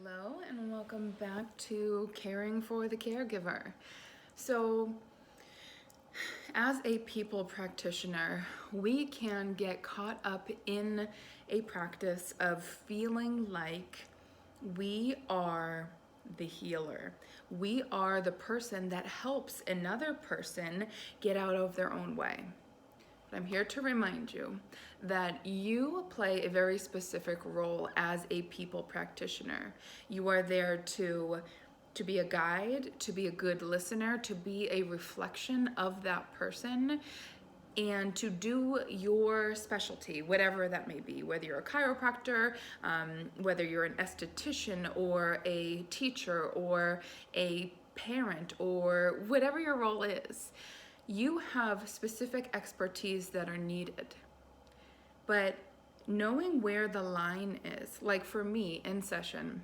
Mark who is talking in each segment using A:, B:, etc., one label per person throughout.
A: Hello and welcome back to Caring for the Caregiver. So, as a people practitioner, we can get caught up in a practice of feeling like we are the healer. We are the person that helps another person get out of their own way. I'm here to remind you that you play a very specific role as a people practitioner. You are there to be a guide, to be a good listener, to be a reflection of that person, and to do your specialty, whatever that may be, whether you're a chiropractor, whether you're an esthetician or a teacher or a parent or whatever your role is. You have specific expertise that are needed, but knowing where the line is, like for me in session,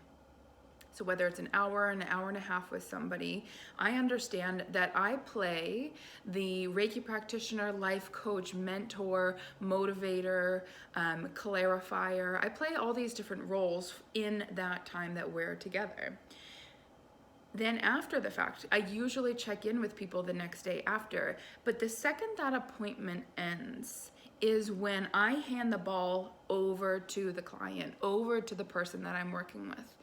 A: so whether it's an hour and a half with somebody, I understand that I play the Reiki practitioner, life coach, mentor, motivator, clarifier. I play all these different roles in that time that we're together. Then after the fact, I usually check in with people the next day after, but the second that appointment ends is when I hand the ball over to the client, over to the person that I'm working with.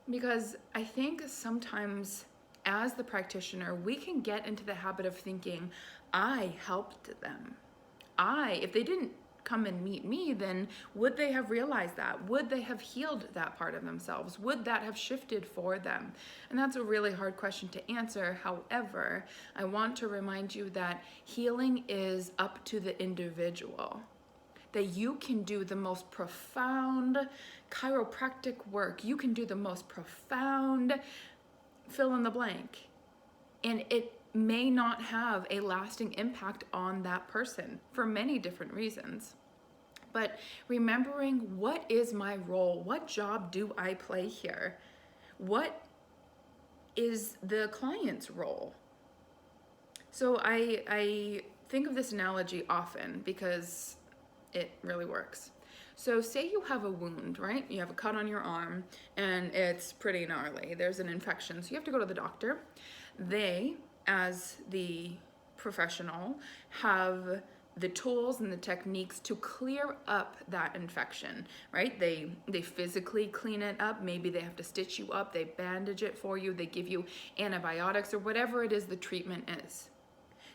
A: Because I think sometimes as the practitioner, we can get into the habit of thinking, I helped them. If they didn't come and meet me, then would they have realized that? Would they have healed that part of themselves? Would that have shifted for them? And that's a really hard question to answer. However, I want to remind you that healing is up to the individual. That you can do the most profound chiropractic work. You can do the most profound fill in the blank. And it may not have a lasting impact on that person for many different reasons. But remembering, what is my role? What job do I play here? What is the client's role? So I think of this analogy often because it really works. So say you have a wound, right? You have a cut on your arm and it's pretty gnarly. There's an infection, so you have to go to the doctor. They, as the professional, have the tools and the techniques to clear up that infection, right? They physically clean it up. Maybe they have to stitch you up. They bandage it for you. They give you antibiotics or whatever it is the treatment is.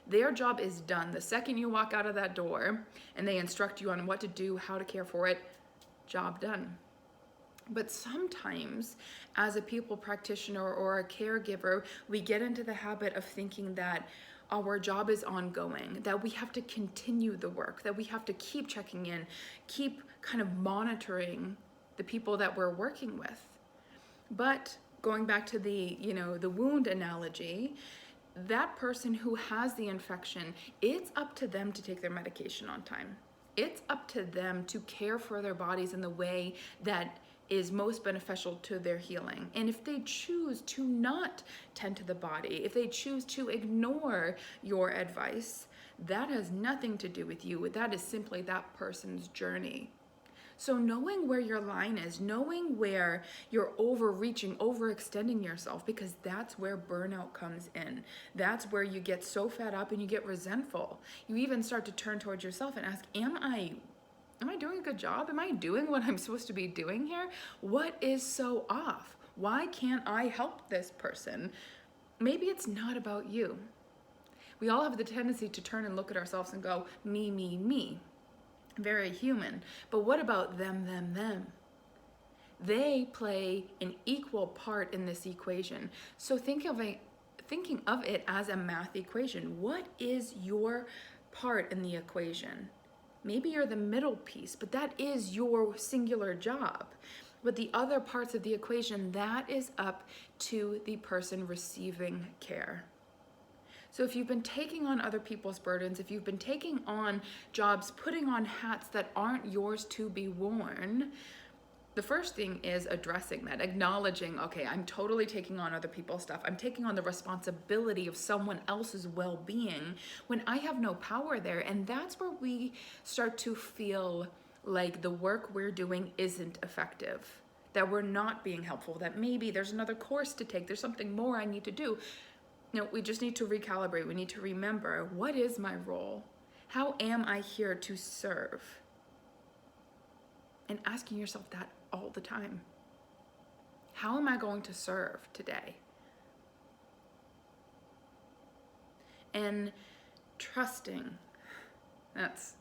A: Their job is done. The second you walk out of that door and they instruct you on what to do, how to care for it, job done. But sometimes as a people practitioner or a caregiver, we get into the habit of thinking that our job is ongoing, that we have to continue the work, that we have to keep checking in, keep kind of monitoring the people that we're working with. But going back to the wound analogy, that person who has the infection, it's up to them to take their medication on time. It's up to them to care for their bodies in the way that is most beneficial to their healing. And if they choose to not tend to the body, if they choose to ignore your advice, that has nothing to do with you. That is simply that person's journey. So knowing where your line is, knowing where you're overreaching, overextending yourself, because that's where burnout comes in. That's where you get so fed up and you get resentful. You even start to turn towards yourself and ask, am I doing a good job? Am I doing what I'm supposed to be doing here? What is so off? Why can't I help this person? Maybe it's not about you. We all have the tendency to turn and look at ourselves and go, me, me, me. Very human. But what about them, them, them? They play an equal part in this equation. So thinking of it as a math equation. What is your part in the equation? Maybe you're the middle piece, but that is your singular job. But the other parts of the equation, that is up to the person receiving care. So if you've been taking on other people's burdens, if you've been taking on jobs, putting on hats that aren't yours to be worn, the first thing is addressing that, acknowledging, okay, I'm totally taking on other people's stuff. I'm taking on the responsibility of someone else's well-being when I have no power there. And that's where we start to feel like the work we're doing isn't effective. that we're not being helpful, that maybe there's another course to take, there's something more I need to do. No, we just need to recalibrate. We need to remember, what is my role? How am I here to serve? And asking yourself that all the time. How am I going to serve today? And trusting, that's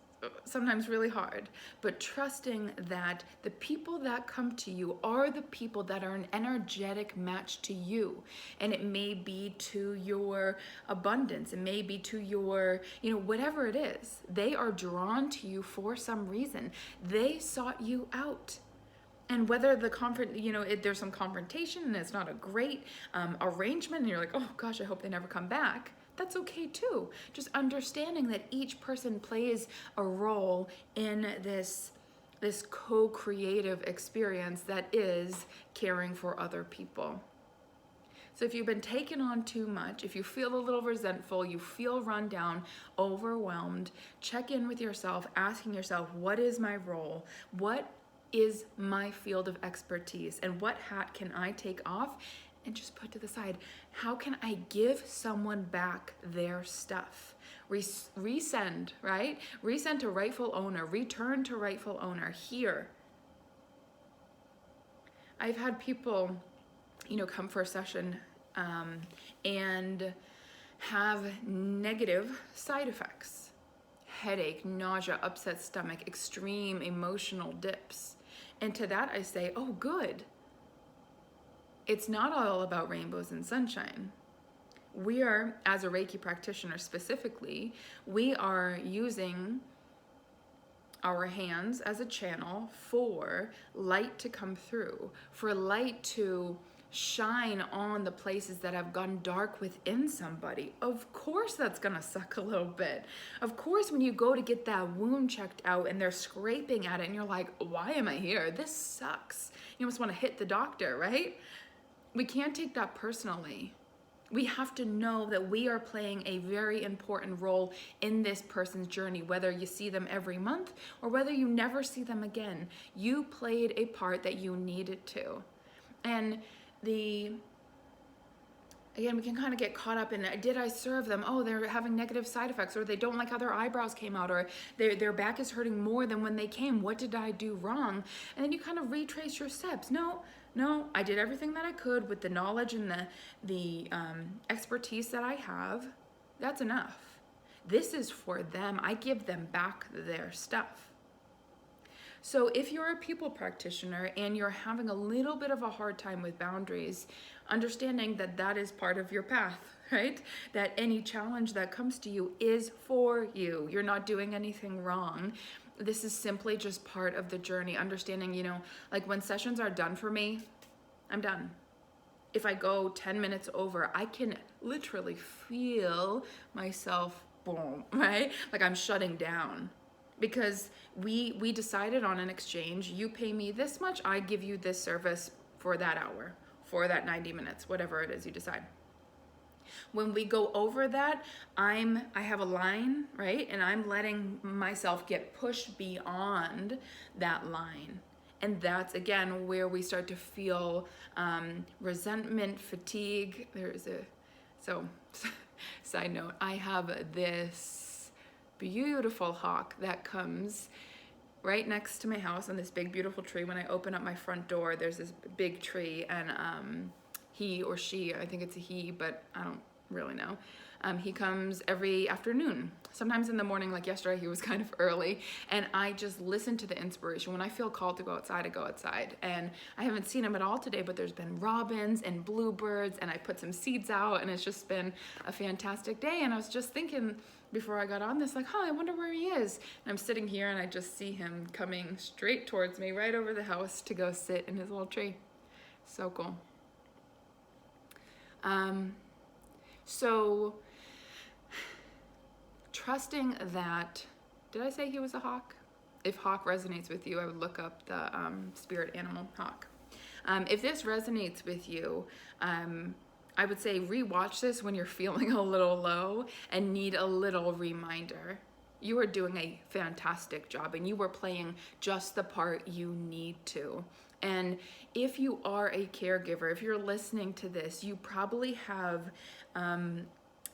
A: sometimes really hard, but trusting that the people that come to you are the people that are an energetic match to you. And it may be to your abundance, it may be to your, whatever it is. They are drawn to you for some reason. They sought you out. And whether the there's some confrontation and it's not a great arrangement, and you're like, oh gosh, I hope they never come back. That's okay too. Just understanding that each person plays a role in this co-creative experience that is caring for other people. So if you've been taken on too much, if you feel a little resentful, you feel run down, overwhelmed, check in with yourself, asking yourself, what is my role? What is my field of expertise? And what hat can I take off and just put to the side? How can I give someone back their stuff? Resend, right? Resend to rightful owner, return to rightful owner here. I've had people, come for a session and have negative side effects. Headache, nausea, upset stomach, extreme emotional dips. And to that I say, oh, good. It's not all about rainbows and sunshine. We are, as a Reiki practitioner specifically, we are using our hands as a channel for light to come through, for light to shine on the places that have gone dark within somebody. Of course that's gonna suck a little bit. Of course when you go to get that wound checked out and they're scraping at it and you're like, why am I here? This sucks. You almost wanna hit the doctor, right? We can't take that personally. We have to know that we are playing a very important role in this person's journey, whether you see them every month or whether you never see them again. You played a part that you needed to. And again, we can kind of get caught up in, did I serve them? Oh, they're having negative side effects, or they don't like how their eyebrows came out, or their back is hurting more than when they came. What did I do wrong? And then you kind of retrace your steps. No, I did everything that I could with the knowledge and the expertise that I have. That's enough. This is for them. I give them back their stuff. So if you're a people practitioner and you're having a little bit of a hard time with boundaries, understanding that that is part of your path, right? That any challenge that comes to you is for you. You're not doing anything wrong. This is simply just part of the journey. Understanding, like when sessions are done for me, I'm done. If I go 10 minutes over, I can literally feel myself, boom, right? Like I'm shutting down. Because we decided on an exchange. You pay me this much, I give you this service for that hour, for that 90 minutes, whatever it is you decide. When we go over that, I have a line, right? And I'm letting myself get pushed beyond that line. And that's, again, where we start to feel resentment, fatigue. Side note, I have this beautiful hawk that comes right next to my house on this big beautiful tree. When I open up my front door, there's this big tree, and he or she, I think it's a he, but I don't really know. He comes every afternoon, sometimes in the morning. Like yesterday, he was kind of early, and I just listen to the inspiration. When I feel called to go outside, I go outside. And I haven't seen him at all today, but there's been robins and bluebirds, and I put some seeds out, and it's just been a fantastic day. And I was just thinking before I got on this, like, I wonder where he is. And I'm sitting here and I just see him coming straight towards me, right over the house, to go sit in his little tree. So cool. So trusting that, did I say he was a hawk? If hawk resonates with you, I would look up the spirit animal hawk. If this resonates with you, I would say rewatch this when you're feeling a little low and need a little reminder. You are doing a fantastic job, and you are playing just the part you need to. And if you are a caregiver, if you're listening to this, you probably have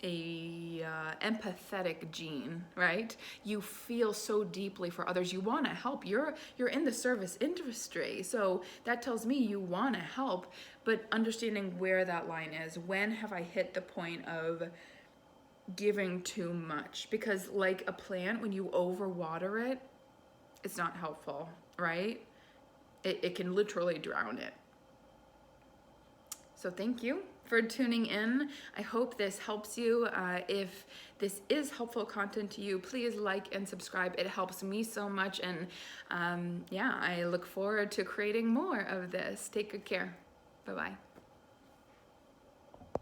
A: a empathetic gene, right? You feel so deeply for others. You want to help. You're in the service industry, so that tells me you want to help. But understanding where that line is, when have I hit the point of giving too much? Because like a plant, when you overwater it, it's not helpful, right? It can literally drown it. So thank you for tuning in. I hope this helps you. If this is helpful content to you, please like and subscribe. It helps me so much. And yeah, I look forward to creating more of this. Take good care. Bye-bye.